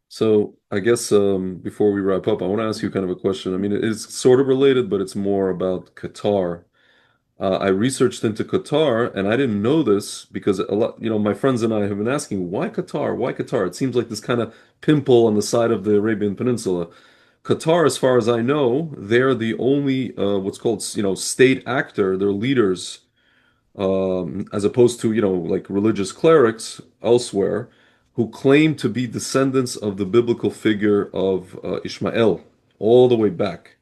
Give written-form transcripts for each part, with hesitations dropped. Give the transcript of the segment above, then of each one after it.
So I guess before we wrap up, I want to ask you kind of a question. I mean, it's sort of related, but it's more about Qatar. I researched into Qatar, and I didn't know this because a lot, my friends and I have been asking, why Qatar? Why Qatar? It seems like this kind of pimple on the side of the Arabian Peninsula. Qatar, as far as I know, they're the only what's called, state actor. They're leaders, as opposed to, like religious clerics elsewhere who claim to be descendants of the biblical figure of Ishmael all the way back.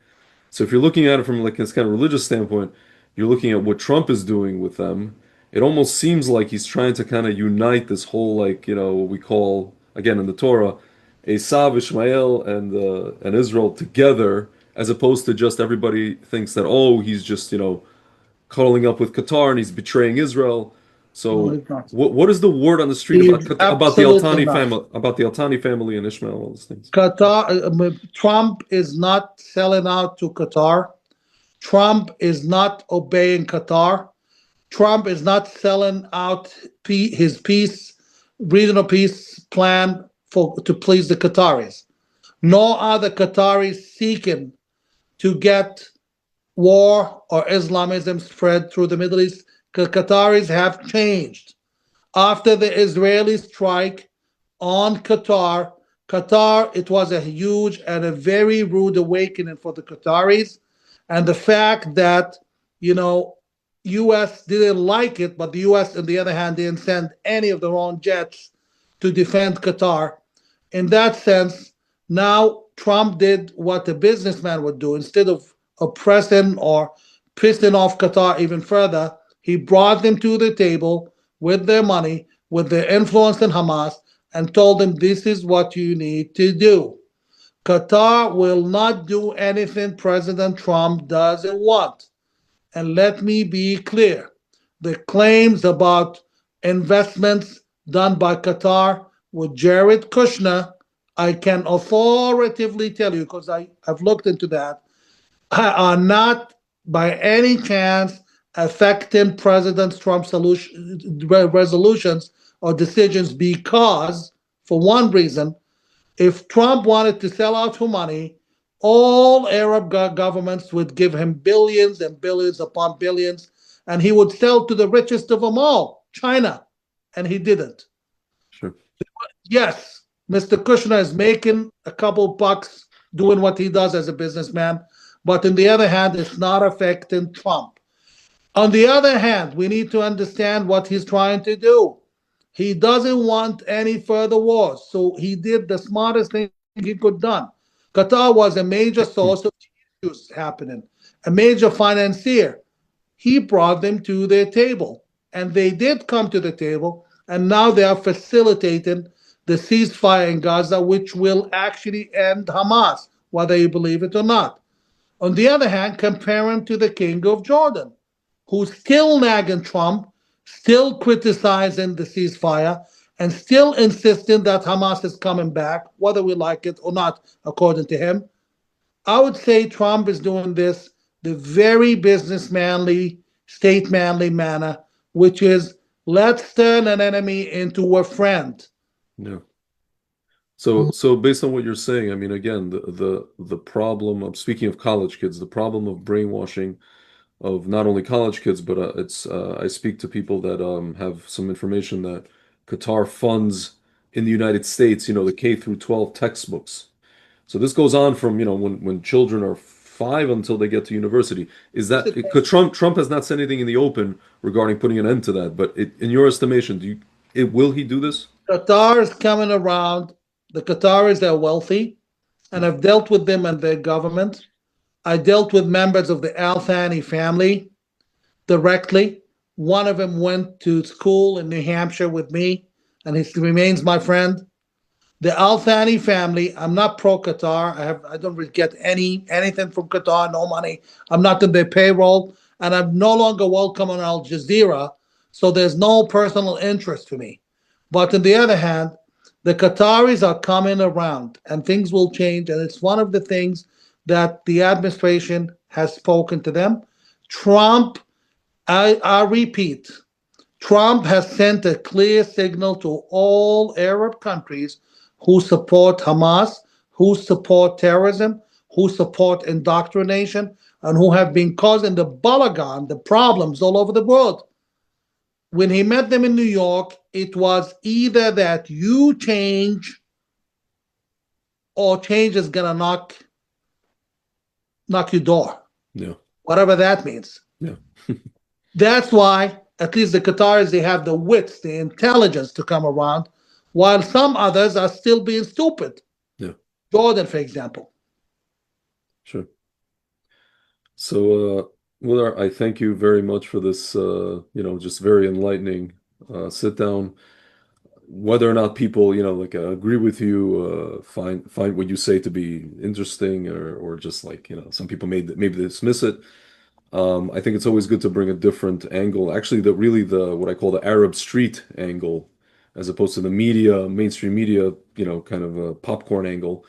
So if you're looking at it from like this kind of religious standpoint, you're looking at what Trump is doing with them. It almost seems like he's trying to kind of unite this whole like, what we call again in the Torah, Esav, Ishmael, and Israel together, as opposed to just everybody thinks that, oh, he's just, cuddling up with Qatar and he's betraying Israel. No, So he's not. what is the word on the street about He's About the absolutely Altani not. family, and Ishmael, all those things? Trump is not selling out to Qatar. Trump is not obeying Qatar. Trump is not selling out his regional peace plan to please the Qataris. Nor are the Qataris seeking to get war or Islamism spread through the Middle East, because Qataris have changed. After the Israeli strike on Qatar, it was a huge and a very rude awakening for the Qataris. And the fact that, you know, US didn't like it, but the US, on the other hand, didn't send any of their own jets to defend Qatar. In that sense, now Trump did what a businessman would do. Instead of oppressing or pissing off Qatar even further, he brought them to the table with their money, with their influence in Hamas, and told them this is what you need to do. Qatar will not do anything President Trump doesn't want. And let me be clear, the claims about investments done by Qatar with Jared Kushner, I can authoritatively tell you, because I've looked into that, are not by any chance affecting President Trump's resolutions or decisions, because, for one reason, if Trump wanted to sell out for money, all Arab governments would give him billions and billions upon billions, and he would sell to the richest of them all, China, and he didn't. Sure. Yes, Mr. Kushner is making a couple bucks doing what he does as a businessman, but on the other hand, it's not affecting Trump. On the other hand, we need to understand what he's trying to do. He doesn't want any further wars, so he did the smartest thing he could done. Qatar was a major source of issues happening, a major financier. He brought them to their table, and they did come to the table, and now they are facilitating the ceasefire in Gaza, which will actually end Hamas, whether you believe it or not. On the other hand, compare him to the king of Jordan, who's still nagging Trump, still criticizing the ceasefire, and still insisting that Hamas is coming back, whether we like it or not, according to him. I would say Trump is doing this the very businessmanly, statesmanly manner, which is let's turn an enemy into a friend. Yeah. So based on what you're saying, I mean, again, the problem of speaking of college kids, the problem of brainwashing of not only college kids, but it's I speak to people that have some information that Qatar funds in the United States, the K through 12 textbooks. So this goes on from, when children are 5 until they get to university. Is that because Trump has not said anything in the open regarding putting an end to that, but in your estimation, will he do this? Qatar is coming around. The Qataris are wealthy, and I've dealt with them and their government. I dealt with members of the Al Thani family directly. One of them went to school in New Hampshire with me, and he remains my friend. The Al Thani family. I'm not pro Qatar. I don't really get anything from Qatar. No money. I'm not in their payroll, and I'm no longer welcome on Al Jazeera. So there's no personal interest to me. But on the other hand, the Qataris are coming around, and things will change. And it's one of the things that the administration has spoken to them. Trump, I repeat, Trump has sent a clear signal to all Arab countries who support Hamas, who support terrorism, who support indoctrination, and who have been causing the balagan, the problems all over the world. When he met them in New York, it was either that you change or change is gonna knock your door. Yeah. Whatever that means. Yeah. That's why at least the Qataris, they have the wits, the intelligence to come around, while some others are still being stupid. Yeah. Jordan, for example. Sure. So, Mudar, I thank you very much for this, just very enlightening sit down. Whether or not people, like agree with you, find what you say to be interesting, or just like, some people maybe dismiss it. I think it's always good to bring a different angle. Actually, the what I call the Arab street angle, as opposed to the mainstream media, kind of a popcorn angle.